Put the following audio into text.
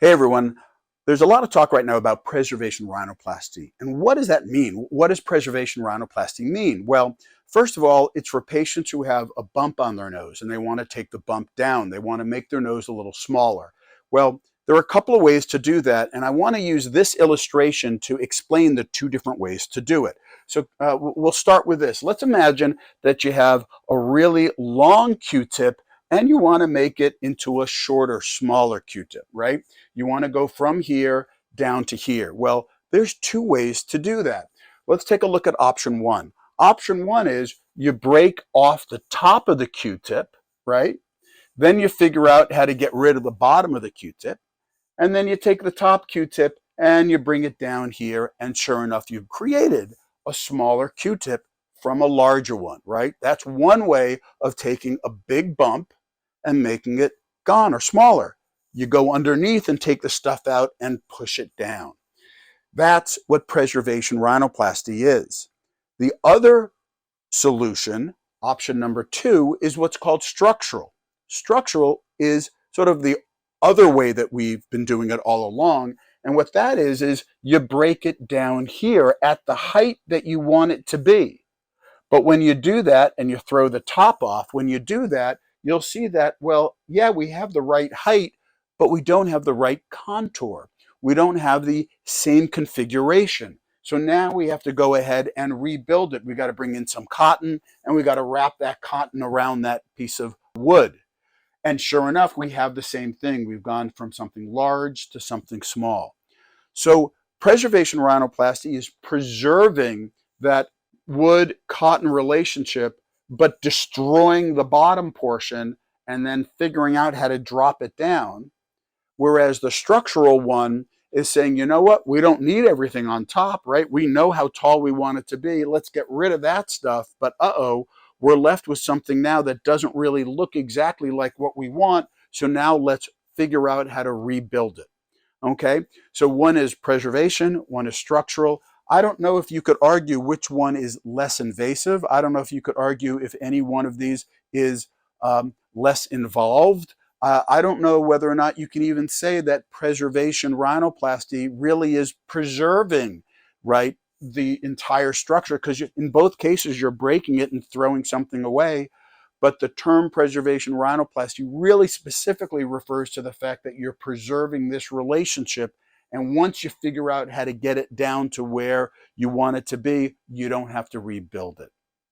Hey everyone, there's a lot of talk right now about preservation rhinoplasty. And what does that mean? What does preservation rhinoplasty mean? Well, first of all, it's for patients who have a bump on their nose and they want to take the bump down. They want to make their nose a little smaller. Well, there are a couple of ways to do that, and I want to use this illustration to explain the two different ways to do it. So we'll start with this. Let's imagine that you have a really long Q-tip and you want to make it into a shorter, smaller Q-tip, right? You want to go from here down to here. Well, there's two ways to do that. Let's take a look at option one. Option one is you break off the top of the Q-tip, right? Then you figure out how to get rid of the bottom of the Q-tip. And then you take the top Q-tip and you bring it down here. And sure enough, you've created a smaller Q-tip from a larger one, right? That's one way of taking a big bump and making it gone or smaller. You go underneath and take the stuff out and push it down. That's what preservation rhinoplasty is. The other solution, option number two, is what's called structural. Structural is sort of the other way that we've been doing it all along. And what that is you break it down here at the height that you want it to be. But when you do that and you throw the top off, when you do that, you'll see that, well, yeah, we have the right height, but we don't have the right contour. We don't have the same configuration. So now we have to go ahead and rebuild it. We got to bring in some cotton and we got to wrap that cotton around that piece of wood. And sure enough, we have the same thing. We've gone from something large to something small. So preservation rhinoplasty is preserving that wood-cotton relationship, but destroying the bottom portion and then figuring out how to drop it down. Whereas the structural one is saying, you know what, we don't need everything on top, right? We know how tall we want it to be. Let's get rid of that stuff. But we're left with something now that doesn't really look exactly like what we want. So now let's figure out how to rebuild it. Okay, so one is preservation, one is structural. I don't know if you could argue which one is less invasive. I don't know if you could argue if any one of these is less involved. I don't know whether or not you can even say that preservation rhinoplasty really is preserving, right, the entire structure, because in both cases you're breaking it and throwing something away. But the term preservation rhinoplasty really specifically refers to the fact that you're preserving this relationship. And once you figure out how to get it down to where you want it to be, you don't have to rebuild it.